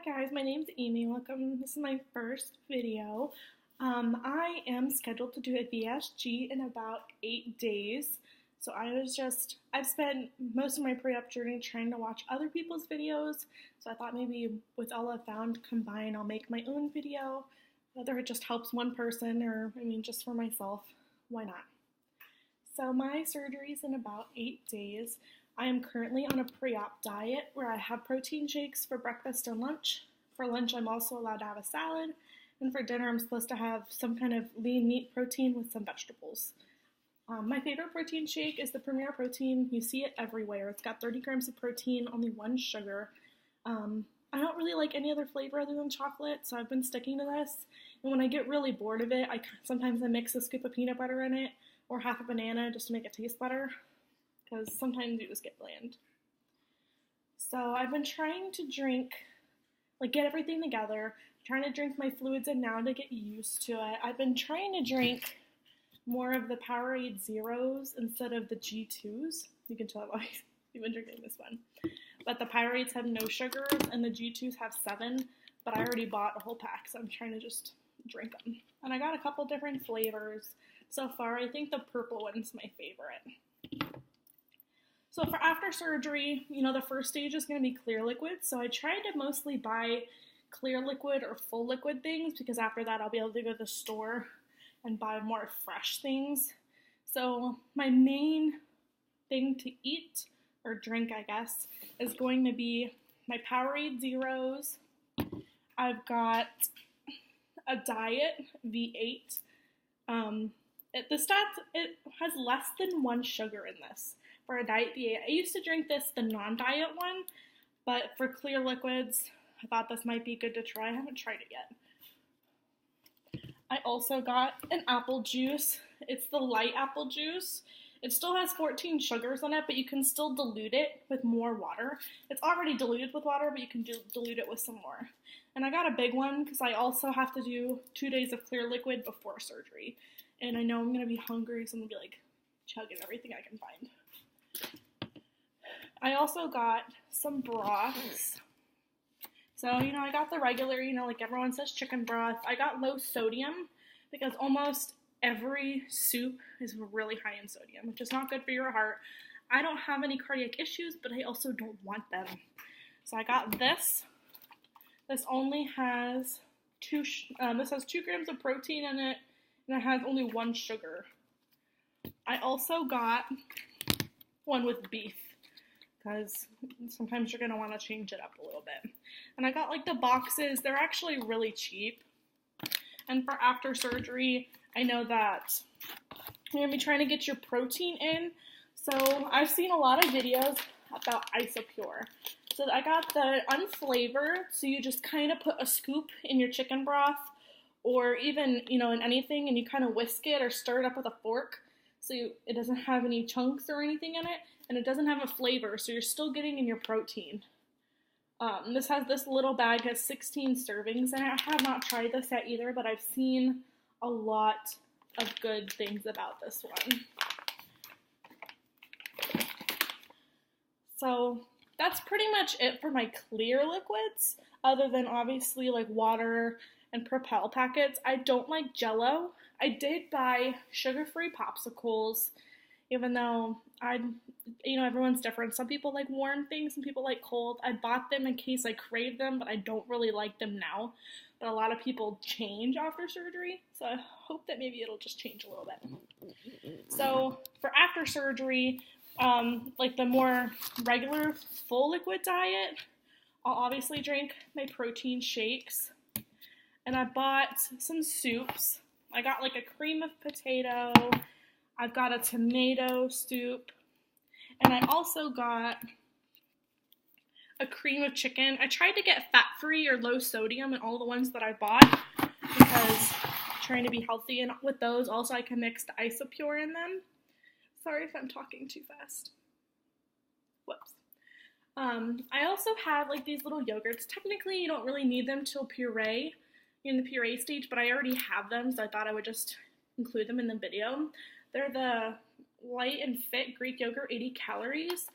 guys, my name's Amy. Welcome. This is my first video. I am scheduled to do a VSG in about 8 days. So I've spent most of my pre-op journey trying to watch other people's videos. So I thought maybe with all I've found combined, I'll make my own video. Whether it just helps one person or, just for myself, why not? So my surgery's in about 8 days. I am currently on a pre-op diet where I have protein shakes for breakfast and lunch. For lunch, I'm also allowed to have a salad. And for dinner, I'm supposed to have some kind of lean meat protein with some vegetables. My favorite protein shake is the Premier Protein. You see it everywhere. It's got 30 grams of protein, only 1 sugar. I don't really like any other flavor other than chocolate, so I've been sticking to this. And when I get really bored of it, sometimes I mix a scoop of peanut butter in it or half a banana just to make it taste better, because sometimes you just get bland. So I've been trying to get everything together, trying to drink my fluids in now to get used to it. I've been trying to drink more of the Powerade Zeros instead of the G2s. You can tell why I've been drinking this one. But the Powerades have no sugars and the G2s have 7, but I already bought a whole pack, so I'm trying to just drink them. And I got a couple different flavors. So far, I think the purple one's my favorite. So for after surgery, the first stage is going to be clear liquid. So I tried to mostly buy clear liquid or full liquid things because after that I'll be able to go to the store and buy more fresh things. So my main thing to eat or drink, I guess, is going to be my Powerade Zeros. I've got a Diet V8. It has less than 1 sugar in this. For a Diet V8. I used to drink this, the non-diet one, but for clear liquids, I thought this might be good to try. I haven't tried it yet. I also got an apple juice. It's the light apple juice. It still has 14 sugars in it, but you can still dilute it with more water. It's already diluted with water, but you can dilute it with some more. And I got a big one because I also have to do 2 days of clear liquid before surgery. And I know I'm going to be hungry, so I'm going to be chugging everything I can find. I also got some broths. So, I got the regular, like everyone says, chicken broth. I got low sodium because almost every soup is really high in sodium, which is not good for your heart. I don't have any cardiac issues, but I also don't want them. So I got this. This only has 2 grams of protein in it, and it has only 1 sugar. I also got one with beef, because sometimes you're going to want to change it up a little bit. And I got the boxes. They're actually really cheap. And for after surgery, I know that you're going to be trying to get your protein in. So I've seen a lot of videos about Isopure. So I got the unflavored, so you just kind of put a scoop in your chicken broth or even, in anything, and you kind of whisk it or stir it up with a fork so it doesn't have any chunks or anything in it. And it doesn't have a flavor, so you're still getting in your protein. This little bag has 16 servings, and I have not tried this yet either, but I've seen a lot of good things about this one. So that's pretty much it for my clear liquids, other than obviously water and Propel packets. I don't like Jell-O. I did buy sugar-free popsicles, even though everyone's different. Some people like warm things, some people like cold. I bought them in case I crave them, but I don't really like them now. But a lot of people change after surgery, so I hope that maybe it'll just change a little bit. So for after surgery, the more regular full liquid diet, I'll obviously drink my protein shakes. And I bought some soups. I got a cream of potato. I've got a tomato soup, and I also got a cream of chicken. I tried to get fat-free or low sodium in all the ones that I bought because I'm trying to be healthy, and with those also I can mix the Isopure in them. Sorry if I'm talking too fast. Whoops. I also have these little yogurts. Technically you don't really need them till puree, in the puree stage, but I already have them, so I thought I would just include them in the video. They're the Light and Fit Greek yogurt, 80 calories.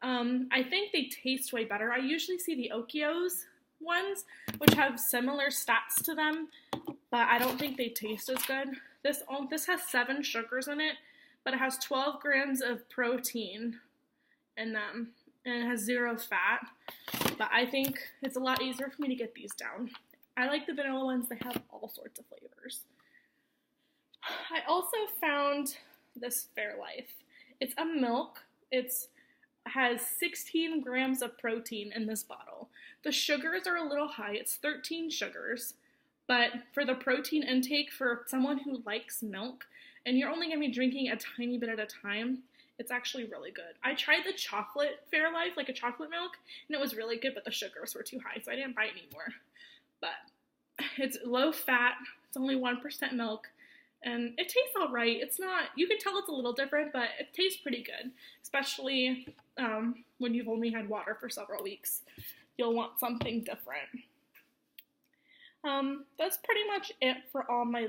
I think they taste way better. I usually see the Okios ones, which have similar stats to them, but I don't think they taste as good. This has 7 sugars in it, but it has 12 grams of protein in them, and it has 0 fat. But I think it's a lot easier for me to get these down. I like the vanilla ones. They have all sorts of flavors. I also found this Fairlife. It's a milk. It has 16 grams of protein in this bottle. The sugars are a little high. It's 13 sugars. But for the protein intake for someone who likes milk, and you're only going to be drinking a tiny bit at a time, it's actually really good. I tried the chocolate Fairlife, like a chocolate milk, and it was really good, but the sugars were too high, so I didn't buy any more. But it's low fat. It's only 1% milk, and it tastes all right. It's not, you can tell it's a little different, but it tastes pretty good, especially when you've only had water for several weeks. You'll want something different. That's pretty much it for all my,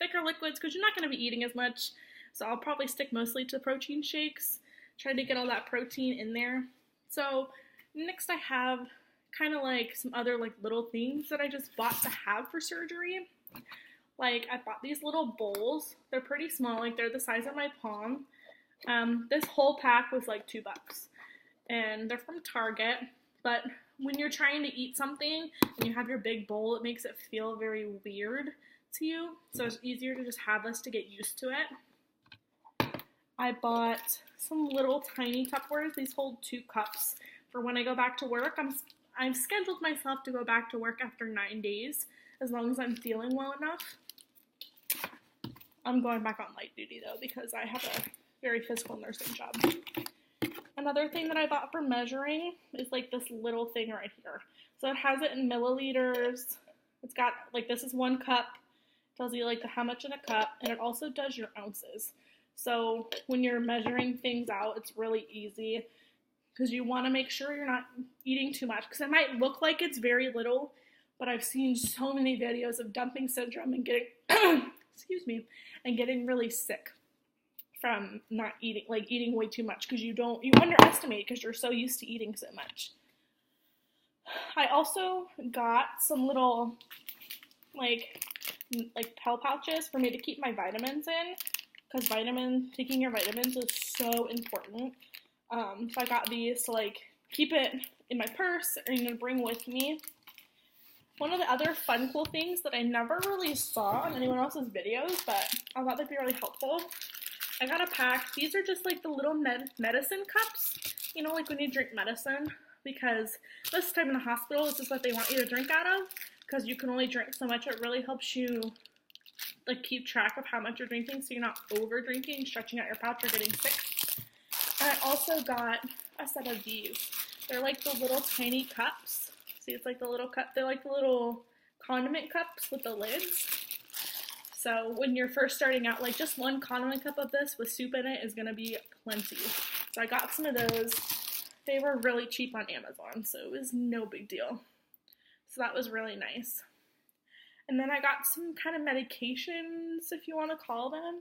thicker liquids, because you're not going to be eating as much, so I'll probably stick mostly to protein shakes, try to get all that protein in there. So next I have kind of like some other like little things that I just bought to have for surgery. Like I bought these little bowls. They're pretty small, like they're the size of my palm. This whole pack was like $2, and they're from Target, but when you're trying to eat something and you have your big bowl, it makes it feel very weird to you. So it's easier to just have this to get used to it. I bought some little tiny Tupperwares. These hold 2 cups for when I go back to work. I've scheduled myself to go back to work after 9 days, as long as I'm feeling well enough. I'm going back on light duty though, because I have a very physical nursing job. Another thing that I bought for measuring is like this little thing right here. So it has it in milliliters. It's got like, this is 1 cup. It tells you like how much in a cup, and it also does your ounces. So when you're measuring things out, it's really easy, because you want to make sure you're not eating too much, because it might look like it's very little, but I've seen so many videos of dumping syndrome and getting, excuse me, and getting really sick from not eating, like eating way too much, because you underestimate because you're so used to eating so much. I also got some little like pill pouches for me to keep my vitamins in, because taking your vitamins is so important. So I got these to like keep it in my purse and bring with me. One of the other fun, cool things that I never really saw on anyone else's videos, but I thought they'd be really helpful. I got a pack. These are just like the little medicine cups, like when you drink medicine, because this time in the hospital, this is what they want you to drink out of, because you can only drink so much. It really helps you like keep track of how much you're drinking, so you're not over drinking, stretching out your pouch, or getting sick. And I also got a set of these. They're like the little tiny cups. See, it's like the little cup. They're like the little condiment cups with the lids. So when you're first starting out, like just 1 condiment cup of this with soup in it is going to be plenty. So I got some of those. They were really cheap on Amazon, so it was no big deal. So that was really nice. And then I got some kind of medications, if you want to call them.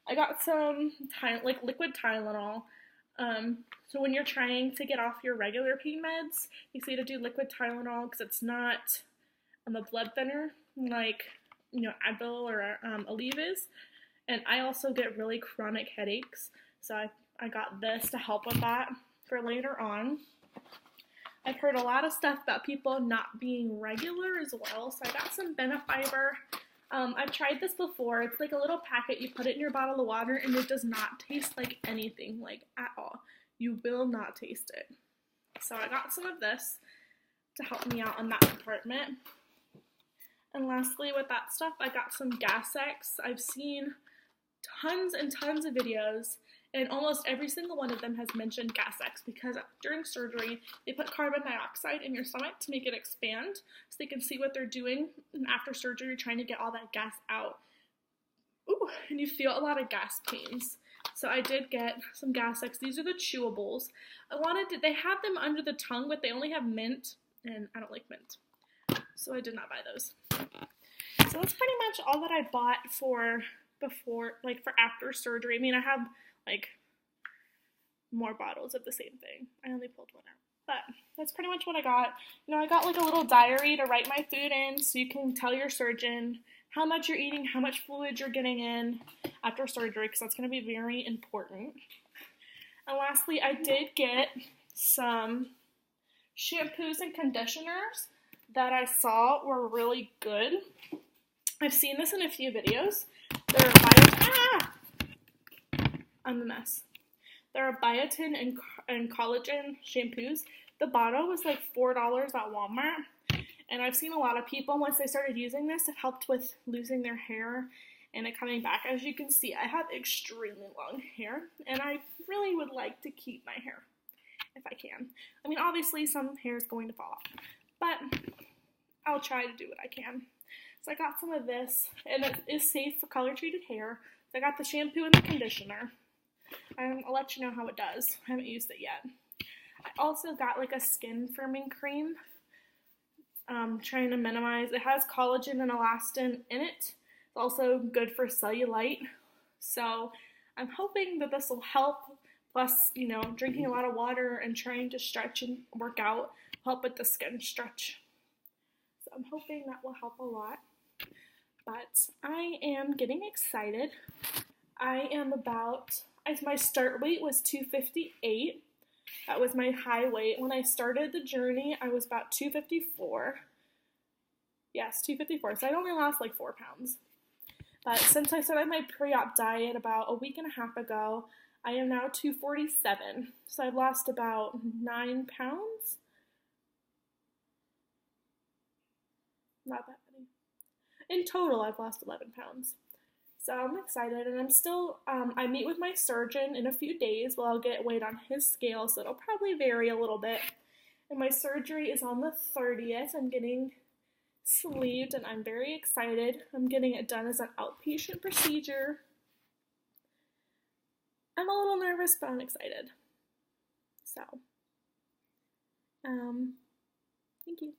I got some like liquid Tylenol. So when you're trying to get off your regular pain meds, you say to do liquid Tylenol, because it's not a blood thinner like Advil or Aleve is. And I also get really chronic headaches, so I got this to help with that for later on. I've heard a lot of stuff about people not being regular as well, so I got some Benefiber. I've tried this before. It's like a little packet. You put it in your bottle of water, and it does not taste like anything, like at all. You will not taste it. So I got some of this to help me out in that department. And lastly, with that stuff, I got some Gas-X. I've seen tons and tons of videos, and almost every single one of them has mentioned Gas-X, because during surgery, they put carbon dioxide in your stomach to make it expand, so they can see what they're doing after surgery, trying to get all that gas out. Ooh, and you feel a lot of gas pains. So I did get some Gas-X. These are the chewables. They have them under the tongue, but they only have mint, and I don't like mint. So I did not buy those. So that's pretty much all that I bought for after surgery. I mean, I have like more bottles of the same thing. I only pulled one out. But that's pretty much what I got. I got like a little diary to write my food in so you can tell your surgeon how much you're eating, how much fluid you're getting in after surgery, because that's going to be very important. And lastly, I did get some shampoos and conditioners that I saw were really good. I've seen this in a few videos. They're I'm a mess. There are biotin and collagen shampoos. The bottle was like $4 at Walmart. And I've seen a lot of people, once they started using this, it helped with losing their hair and it coming back. As you can see, I have extremely long hair, and I really would like to keep my hair if I can. I mean, obviously some hair is going to fall off, but I'll try to do what I can. So I got some of this, and it is safe for color-treated hair. So I got the shampoo and the conditioner. I'll let you know how it does. I haven't used it yet. I also got like a skin firming cream. Trying to minimize. It has collagen and elastin in it. It's also good for cellulite. So I'm hoping that this will help. Plus, drinking a lot of water and trying to stretch and work out help with the skin stretch. So I'm hoping that will help a lot. But I am getting excited. My start weight was 258. That was my high weight. When I started the journey, I was about 254. Yes, 254. So I'd only lost like 4 pounds. But since I started my pre-op diet about a week and a half ago, I am now 247. So I've lost about 9 pounds. Not that many. In total, I've lost 11 pounds. So I'm excited, and I'm still, I meet with my surgeon in a few days where I'll get weighed on his scale, so it'll probably vary a little bit. And my surgery is on the 30th. I'm getting sleeved, and I'm very excited. I'm getting it done as an outpatient procedure. I'm a little nervous, but I'm excited. So, thank you.